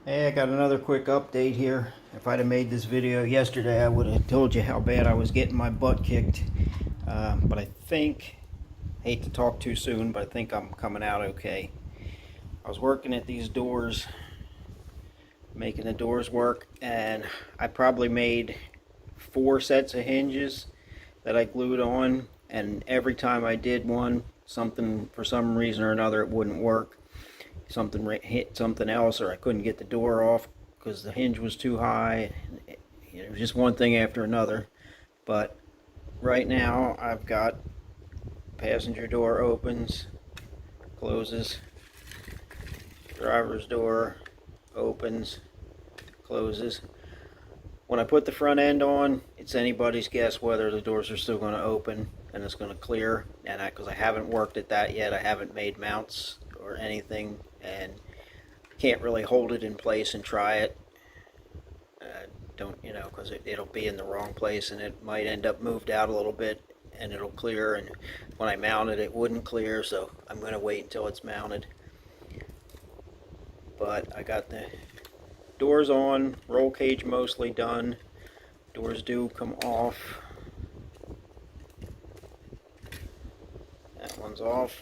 Hey, I got another quick update here. If I'd have made this video yesterday, I would have told you how bad I was getting my butt kicked. But I think, hate to talk too soon, but I think I'm coming out okay. I was working at these doors, making the doors work, and I probably made 4 sets of hinges that I glued on, and every time I did one, something, for some reason or another, it wouldn't work. Something hit something else, or I couldn't get the door off because the hinge was too high. It was just one thing after another. But right now I've got passenger door opens, closes, driver's door opens, closes. When I put the front end on, it's anybody's guess whether the doors are still going to open and it's going to clear. And because I haven't worked at that yet, I haven't made mounts or anything, and can't really hold it in place and try it. Don't, because it'll be in the wrong place and it might end up moved out a little bit and it'll clear, and when I mount it, it wouldn't clear, so I'm going to wait until it's mounted. But I got the doors on, roll cage mostly done. Doors do come off. That one's off.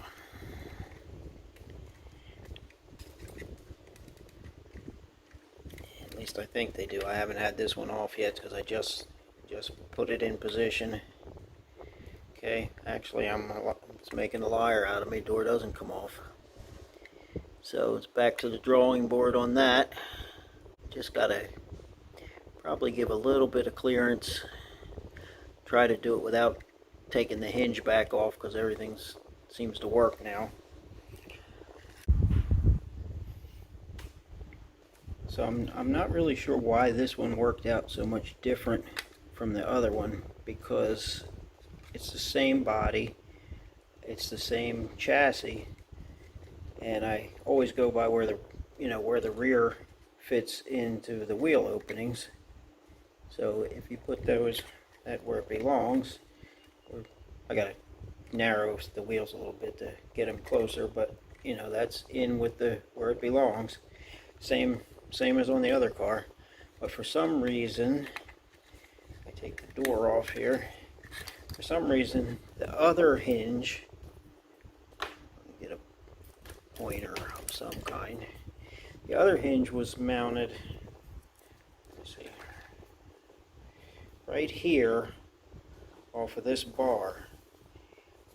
At least I think they do. I haven't had this one off yet because I just put it in position. Okay, actually it's making a liar out of me. Door doesn't come off. So it's back to the drawing board on that. Just gotta probably give a little bit of clearance. Try to do it without taking the hinge back off because everything seems to work now. So I'm not really sure why this one worked out so much different from the other one, because it's the same body, it's the same chassis, and I always go by where the rear fits into the wheel openings. So if you put those at where it belongs, I gotta narrow the wheels a little bit to get them closer, but that's in with where it belongs. Same as on the other car. But for some reason, I take the door off here. For some reason, the other hinge, let me get a pointer of some kind. The other hinge was mounted, let's see, right here off of this bar.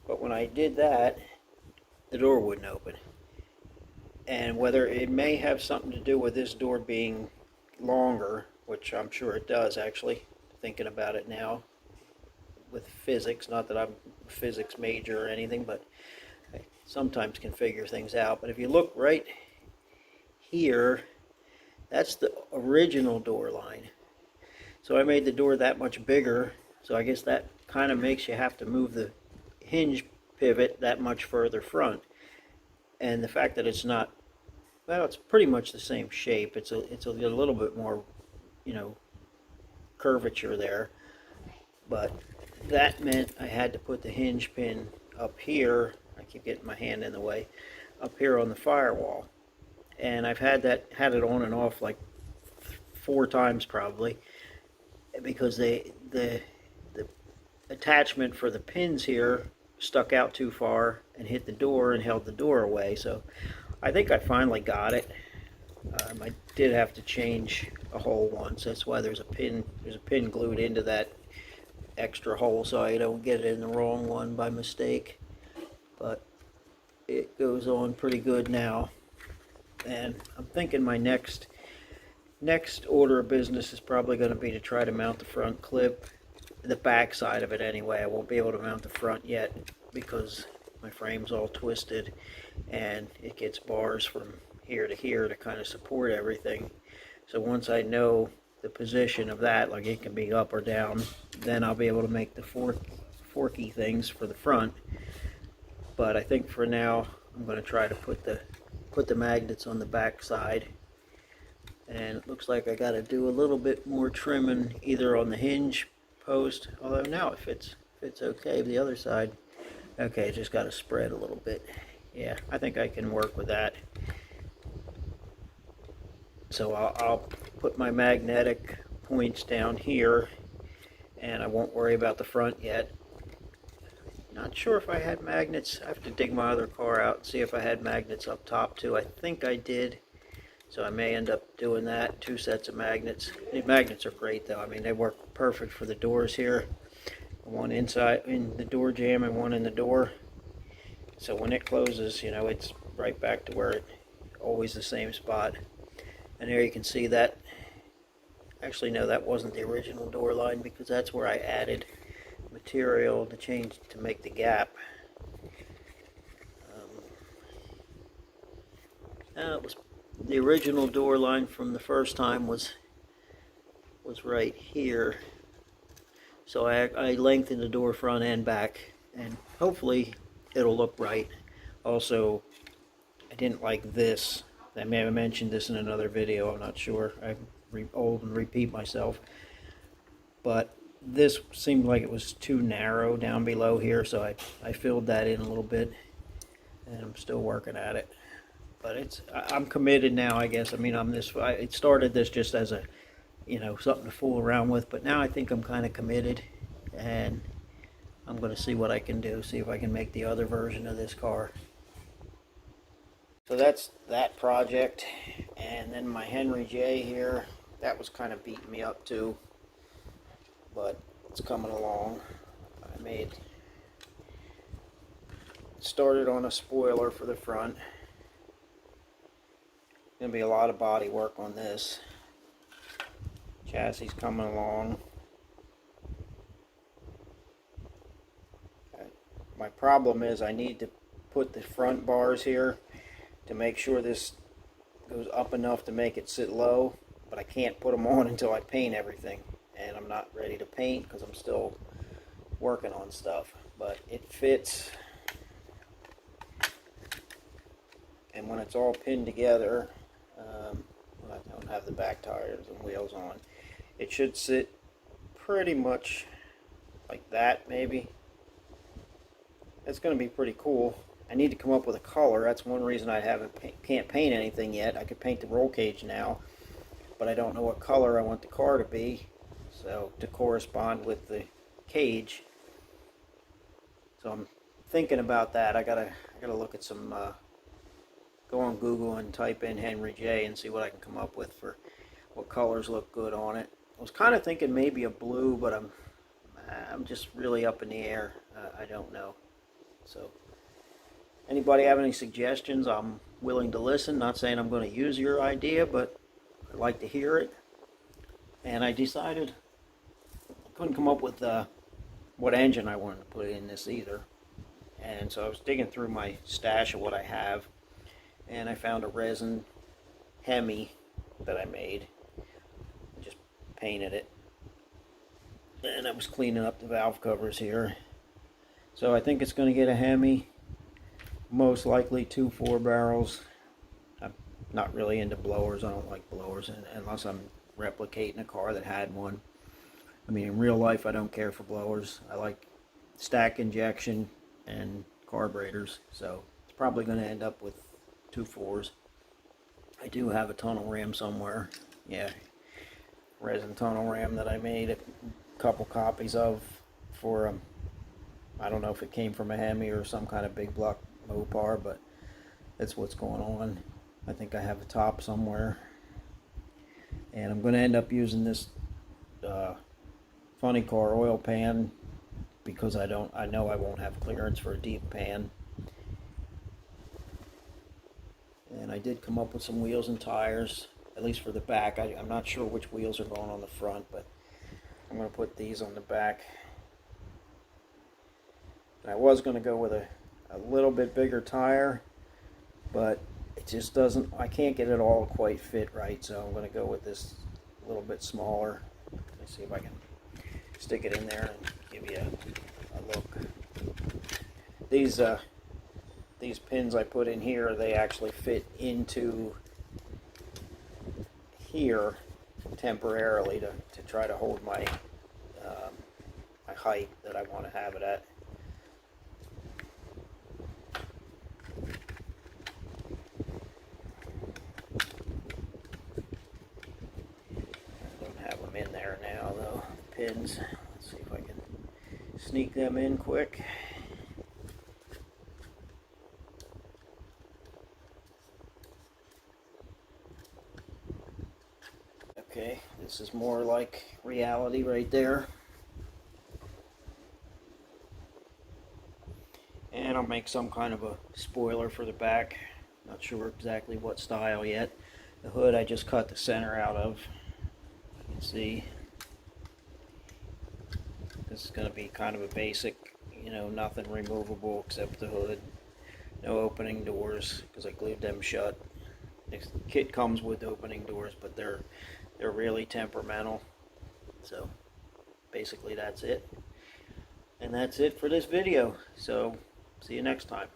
But when I did that, the door wouldn't open. And whether it may have something to do with this door being longer, which I'm sure it does actually, thinking about it now, with physics, not that I'm a physics major or anything, but I sometimes can figure things out. But if you look right here, that's the original door line. So I made the door that much bigger, so I guess that kind of makes you have to move the hinge pivot that much further front. And the fact that it's not, well, it's pretty much the same shape. It's a little bit more, curvature there. But that meant I had to put the hinge pin up here. I keep getting my hand in the way. Up here on the firewall. And I've had it on and off like 4 times probably, because the attachment for the pins here stuck out too far and hit the door and held the door away. So I think I finally got it. I did have to change a hole once. That's why there's a pin glued into that extra hole so I don't get it in the wrong one by mistake. But it goes on pretty good now. And I'm thinking my next order of business is probably going to be to try to mount the front clip, the back side of it anyway. I won't be able to mount the front yet because my frame's all twisted and it gets bars from here to here to kind of support everything. So once I know the position of that, like it can be up or down, then I'll be able to make the forky things for the front. But I think for now I'm going to try to put the magnets on the back side. And it looks like I got to do a little bit more trimming either on the hinge post, although now it fits okay. The other side, okay, just got to spread a little bit. Yeah, I think I can work with that. So I'll put my magnetic points down here, and I won't worry about the front yet. Not sure if I had magnets. I have to dig my other car out and see if I had magnets up top too. I think I did. So I may end up doing that, 2 sets of magnets. The magnets are great though. I mean, they work perfect for the doors here. One inside in the door jamb and one in the door. So when it closes, you know, it's right back to where it always the same spot. And there you can see that. Actually, no, that wasn't the original door line because that's where I added material to change to make the gap. It was the original door line from the first time was right here. So I lengthened the door front and back, and hopefully it'll look right. Also, I didn't like this. I may have mentioned this in another video, I'm not sure. I'm old and repeat myself. But this seemed like it was too narrow down below here, so I filled that in a little bit, and I'm still working at it. But I'm committed now, I guess. I mean, I started this just as a, you know, something to fool around with, but now I think I'm kind of committed, and I'm going to see what I can do, see if I can make the other version of this car. So that's that project, and then my Henry J here, that was kind of beating me up too, but it's coming along. Started on a spoiler for the front. Gonna be a lot of body work on this. Chassis coming along. My problem is I need to put the front bars here to make sure this goes up enough to make it sit low, but I can't put them on until I paint everything, and I'm not ready to paint because I'm still working on stuff, but it fits. And when it's all pinned together, I don't have the back tires and wheels on, it should sit pretty much like that. Maybe it's going to be pretty cool. I need to come up with a color. That's one reason I can't paint anything yet. I could paint the roll cage now, but I don't know what color I want the car to be, so to correspond with the cage. So I'm thinking about that. I gotta look at some. Go on Google and type in Henry J and see what I can come up with for what colors look good on it. I was kind of thinking maybe a blue, but I'm just really up in the air. I don't know. So anybody have any suggestions? I'm willing to listen. Not saying I'm going to use your idea, but I'd like to hear it. And I decided I couldn't come up with what engine I wanted to put in this either. And so I was digging through my stash of what I have, and I found a resin Hemi that I made. I just painted it. And I was cleaning up the valve covers here. So I think it's going to get a Hemi. Most likely 2 4-barrels. I'm not really into blowers. I don't like blowers unless I'm replicating a car that had one. I mean, in real life, I don't care for blowers. I like stack injection and carburetors. So it's probably going to end up with 2 4s. I do have a tunnel ram somewhere. Yeah, resin tunnel ram that I made a couple copies of for I don't know if it came from a Hemi or some kind of big block Mopar, but that's what's going on. I think I have a top somewhere, and I'm going to end up using this funny car oil pan because I know I won't have clearance for a deep pan. And I did come up with some wheels and tires, at least for the back. I'm not sure which wheels are going on the front, but I'm going to put these on the back. And I was going to go with a little bit bigger tire, but it just doesn't, I can't get it all quite fit right, so I'm going to go with this a little bit smaller. Let me see if I can stick it in there and give you a look. These pins I put in here, they actually fit into here temporarily to try to hold my my height that I want to have it at. pins. Let's see if I can sneak them in quick. Okay, this is more like reality right there. And I'll make some kind of a spoiler for the back. Not sure exactly what style yet. The hood I just cut the center out of. You can see this is going to be kind of a basic, nothing removable except the hood. No opening doors because I glued them shut. The kit comes with opening doors, but they're really temperamental. So basically that's it. And that's it for this video. So see you next time.